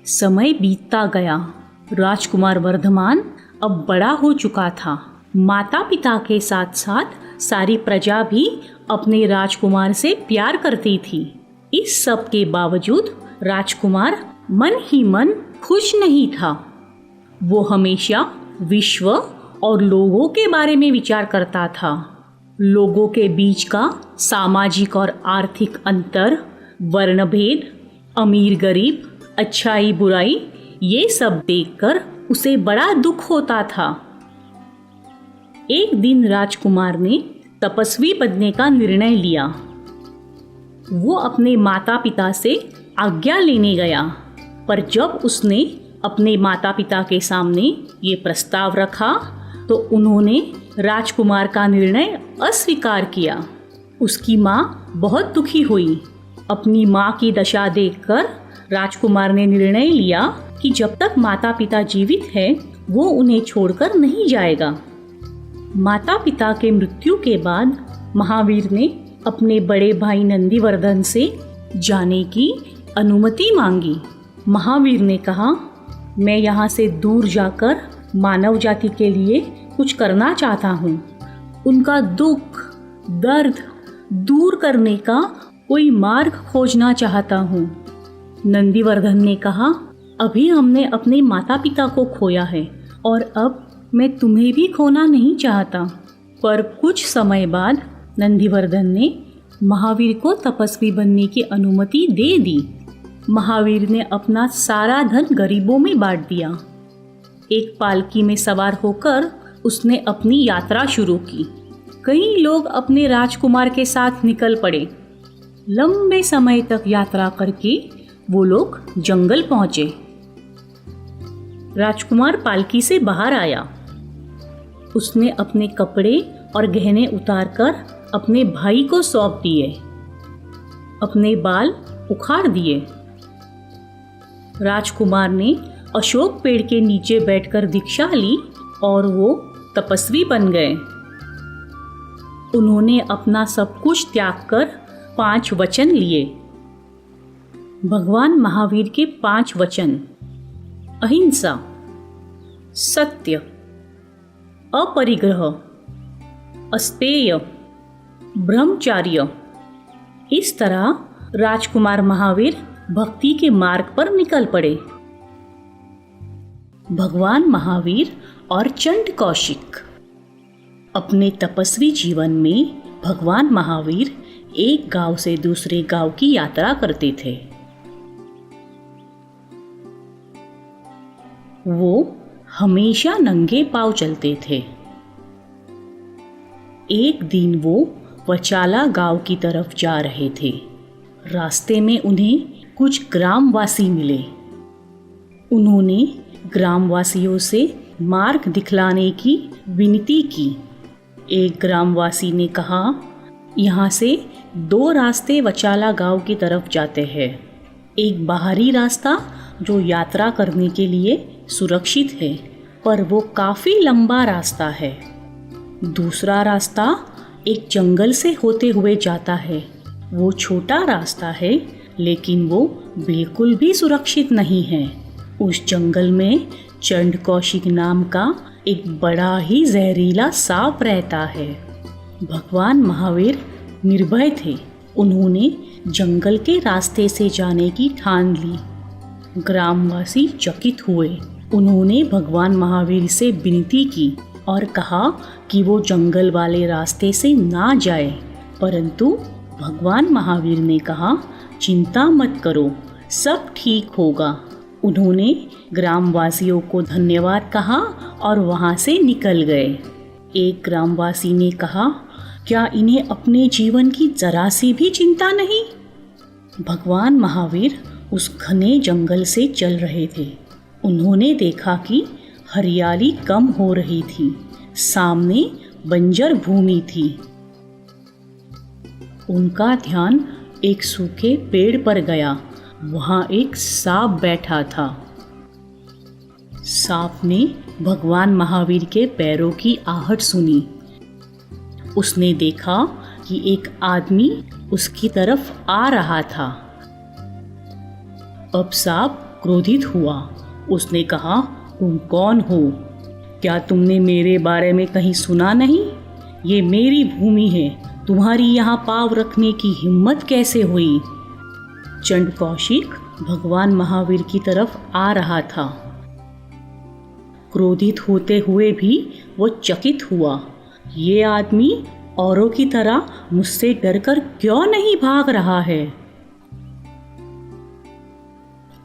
समय बीतता गया। राजकुमार वर्धमान अब बड़ा हो चुका था। माता पिता के साथ साथ सारी प्रजा भी अपने राजकुमार से प्यार करती थी। इस सब के बावजूद राजकुमार मन ही मन खुश नहीं था। वो हमेशा विश्व और लोगों के बारे में विचार करता था। लोगों के बीच का सामाजिक और आर्थिक अंतर, वर्णभेद, अमीर गरीब, अच्छाई बुराई, ये सब देखकर उसे बड़ा दुख होता था। एक दिन राजकुमार ने तपस्वी बनने का निर्णय लिया। वो अपने माता पिता से आज्ञा लेने गया, पर जब उसने अपने माता पिता के सामने ये प्रस्ताव रखा तो उन्होंने राजकुमार का निर्णय अस्वीकार किया। उसकी माँ बहुत दुखी हुई। अपनी माँ की दशा देखकर राजकुमार ने निर्णय लिया कि जब तक माता पिता जीवित हैं, वो उन्हें छोड़कर नहीं जाएगा। माता पिता के मृत्यु के बाद महावीर ने अपने बड़े भाई नंदीवर्धन से जाने की अनुमति मांगी। महावीर ने कहा, मैं यहाँ से दूर जाकर मानव जाति के लिए कुछ करना चाहता हूँ। उनका दुख दर्द दूर करने का कोई मार्ग खोजना चाहता हूँ। नंदीवर्धन ने कहा, अभी हमने अपने माता पिता को खोया है और अब मैं तुम्हें भी खोना नहीं चाहता। पर कुछ समय बाद नंदीवर्धन ने महावीर को तपस्वी बनने की अनुमति दे दी। महावीर ने अपना सारा धन गरीबों में बांट दिया। एक पालकी में सवार होकर उसने अपनी यात्रा शुरू की। कई लोग अपने राजकुमार के साथ निकल पड़े। लंबे समय तक यात्रा करके वो लोग जंगल पहुंचे। राजकुमार पालकी से बाहर आया। उसने अपने कपड़े और गहने उतारकर अपने भाई को सौंप दिए। अपने बाल उखाड़ दिए। राजकुमार ने अशोक पेड़ के नीचे बैठकर दीक्षा ली और वो तपस्वी बन गए। उन्होंने अपना सब कुछ त्याग कर 5 वचन लिए। भगवान महावीर के 5 वचन: अहिंसा, सत्य, अपरिग्रह, अस्तेय, ब्रह्मचार्य। इस तरह राजकुमार महावीर भक्ति के मार्ग पर निकल पड़े। भगवान महावीर और चंड कौशिक। अपने तपस्वी जीवन में भगवान महावीर एक गांव से दूसरे गांव की यात्रा करते थे। वो हमेशा नंगे पांव चलते थे। एक दिन वो वचाला गांव की तरफ जा रहे थे। रास्ते में उन्हें कुछ ग्रामवासी मिले। उन्होंने ग्रामवासियों से मार्ग दिखलाने की विनती की। एक ग्रामवासी ने कहा, यहाँ से 2 रास्ते वचाला गांव की तरफ जाते हैं। एक बाहरी रास्ता जो यात्रा करने के लिए सुरक्षित है, पर वो काफ़ी लंबा रास्ता है। दूसरा रास्ता एक जंगल से होते हुए जाता है। वो छोटा रास्ता है, लेकिन वो बिल्कुल भी सुरक्षित नहीं है। उस जंगल में चंड कौशिक नाम का एक बड़ा ही जहरीला सांप रहता है। भगवान महावीर निर्भय थे। उन्होंने जंगल के रास्ते से जाने की ठान ली। ग्रामवासी चकित हुए। उन्होंने भगवान महावीर से विनती की और कहा कि वो जंगल वाले रास्ते से ना जाए। परंतु भगवान महावीर ने कहा, चिंता मत करो, सब ठीक होगा। उन्होंने ग्रामवासियों को धन्यवाद कहा और वहाँ से निकल गए। एक ग्रामवासी ने कहा, क्या इन्हें अपने जीवन की जरा सी भी चिंता नहीं? भगवान महावीर उस घने जंगल से चल रहे थे। उन्होंने देखा कि हरियाली कम हो रही थी। सामने बंजर भूमि थी। उनका ध्यान एक सूखे पेड़ पर गया। वहाँ एक सांप बैठा था। सांप ने भगवान महावीर के पैरों की आहट सुनी। उसने देखा कि एक आदमी उसकी तरफ आ रहा था। अब सांप क्रोधित हुआ। उसने कहा, तुम कौन हो? क्या तुमने मेरे बारे में कहीं सुना नहीं? ये मेरी भूमि है, तुम्हारी यहाँ पाँव रखने की हिम्मत कैसे हुई? चंड कौशिक भगवान महावीर की तरफ आ रहा था। क्रोधित होते हुए भी वो चकित हुआ। ये आदमी औरों की तरह मुझसे डरकर क्यों नहीं भाग रहा है?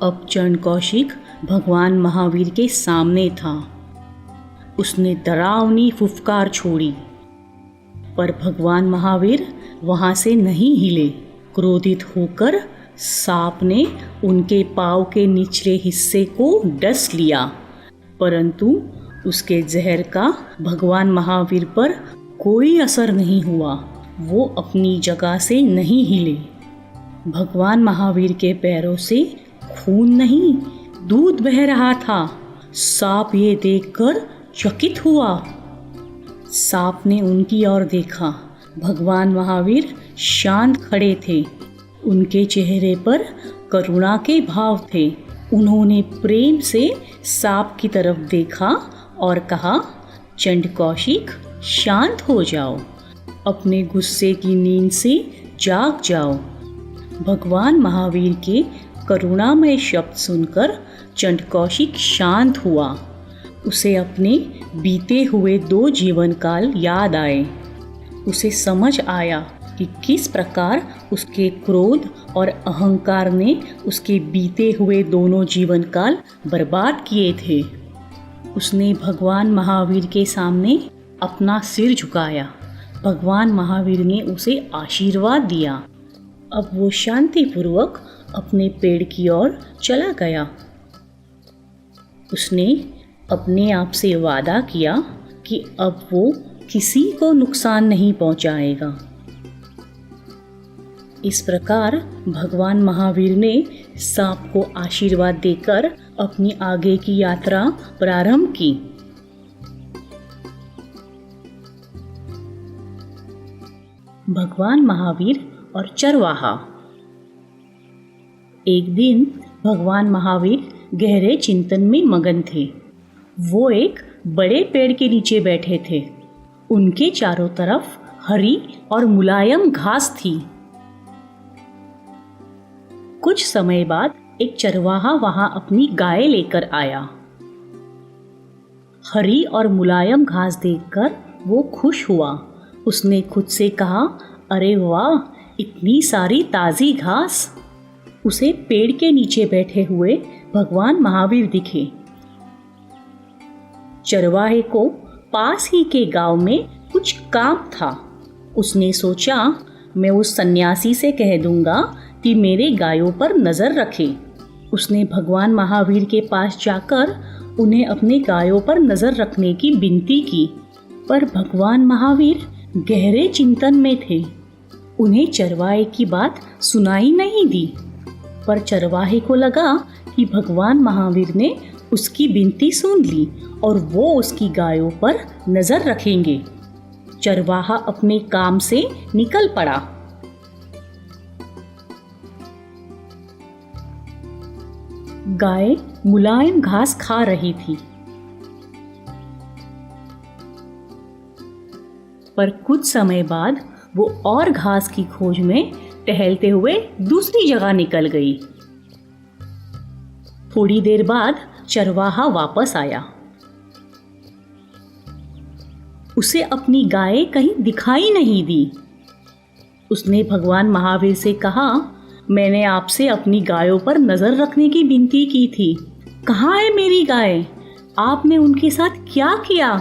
अब चंड कौशिक भगवान महावीर के सामने था। उसने डरावनी फुफकार छोड़ी, पर भगवान महावीर वहां से नहीं हिले। क्रोधित होकर सांप ने उनके पाँव के निचले हिस्से को डस लिया, परंतु उसके जहर का भगवान महावीर पर कोई असर नहीं हुआ। वो अपनी जगह से नहीं हिले। भगवान महावीर के पैरों से खून नहीं, दूध बह रहा था। सांप ये देखकर चकित हुआ। सांप ने उनकी ओर देखा। भगवान महावीर शांत खड़े थे। उनके चेहरे पर करुणा के भाव थे। उन्होंने प्रेम से सांप की तरफ देखा और कहा, चंड कौशिक, शांत हो जाओ, अपने गुस्से की नींद से जाग जाओ। भगवान महावीर के करुणामय शब्द सुनकर चंड कौशिक शांत हुआ। उसे अपने बीते हुए 2 जीवन काल याद आए। उसे समझ आया कि किस प्रकार उसके क्रोध और अहंकार ने उसके बीते हुए दोनों जीवन काल बर्बाद किए थे। उसने भगवान महावीर के सामने अपना सिर झुकाया। भगवान महावीर ने उसे आशीर्वाद दिया। अब वो शांतिपूर्वक अपने पेड़ की ओर चला गया। उसने अपने आप से वादा किया कि अब वो किसी को नुकसान नहीं पहुंचाएगा। इस प्रकार भगवान महावीर ने सांप को आशीर्वाद देकर अपनी आगे की यात्रा प्रारंभ की। भगवान महावीर और चरवाहा। एक दिन भगवान महावीर गहरे चिंतन में मगन थे। वो एक बड़े पेड़ के नीचे बैठे थे। उनके चारों तरफ हरी और मुलायम घास थी। कुछ समय बाद एक चरवाहा वहां अपनी गाय लेकर आया। हरी और मुलायम घास देखकर वो खुश हुआ। उसने खुद से कहा, अरे वाह, इतनी सारी ताजी घास। उसे पेड़ के नीचे बैठे हुए भगवान महावीर दिखे। चरवाहे को पास ही के गांव में कुछ काम था। उसने सोचा, मैं उस सन्यासी से कह दूंगा कि मेरे गायों पर नजर रखे। उसने भगवान महावीर के पास जाकर उन्हें अपने गायों पर नजर रखने की विनती की, पर भगवान महावीर गहरे चिंतन में थे। उन्हें चरवाहे की बात सुनाई नहीं दी, पर चरवाहे को लगा कि भगवान महावीर ने उसकी विनती सुन ली और वो उसकी गायों पर नजर रखेंगे। चरवाहा अपने काम से निकल पड़ा। गाय मुलायम घास खा रही थी, पर कुछ समय बाद वो और घास की खोज में टहलते हुए दूसरी जगह निकल गई। थोड़ी देर बाद चरवाहा वापस आया। उसे अपनी गाय कहीं दिखाई नहीं दी। उसने भगवान महावीर से कहा, मैंने आपसे अपनी गायों पर नजर रखने की विनती की थी। कहाँ है मेरी गाय? आपने उनके साथ क्या किया?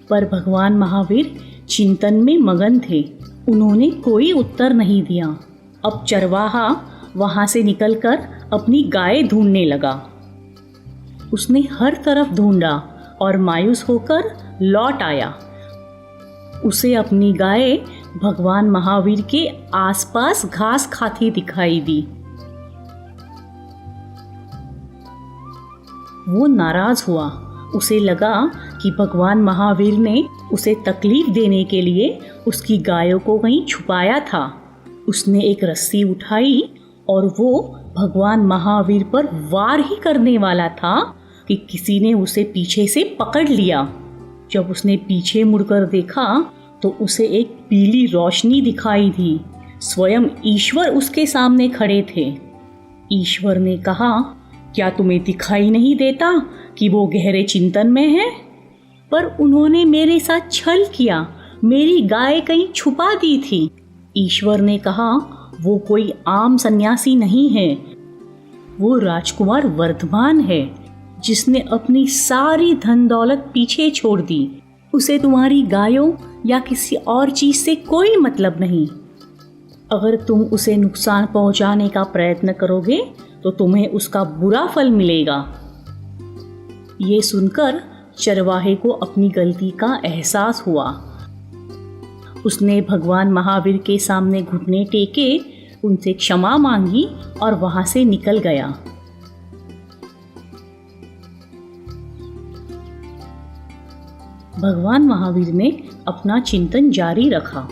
पर भगवान महावीर चिंतन में मगन थे। उन्होंने कोई उत्तर नहीं दिया। अब चरवाहा वहां से निकलकर अपनी गाय ढूंढने लगा। उसने हर तरफ ढूंढा और मायूस होकर लौट आया। उसे अपनी गाय भगवान महावीर के आसपास घास खाती दिखाई दी। वो नाराज हुआ। उसे लगा कि भगवान महावीर ने उसे तकलीफ देने के लिए उसकी गायों को कहीं छुपाया था। उसने एक रस्सी उठाई और वो भगवान महावीर पर वार ही करने वाला था कि किसी ने उसे पीछे से पकड़ लिया। जब उसने पीछे मुड़कर देखा तो उसे एक पीली रोशनी दिखाई दी। स्वयं ईश्वर उसके सामने खड़े थे। ईश्वर ने कहा, क्या तुम्हें दिखाई नहीं देता कि वो गहरे चिंतन में है? पर उन्होंने मेरे साथ छल किया, मेरी गाय कहीं छुपा दी थी। ईश्वर ने कहा, वो कोई आम सन्यासी नहीं है, वो राजकुमार वर्धमान है, जिसने अपनी सारी धन दौलत पीछे छोड़ दी। उसे तुम्हारी गायों या किसी और चीज से कोई मतलब नहीं। अगर तुम उसे नुकसान पहुंचाने का प्रयत्न करोगे तो तुम्हें उसका बुरा फल मिलेगा। ये सुनकर चरवाहे को अपनी गलती का एहसास हुआ। उसने भगवान महावीर के सामने घुटने टेके, उनसे क्षमा मांगी और वहां से निकल गया। भगवान महावीर ने अपना चिंतन जारी रखा।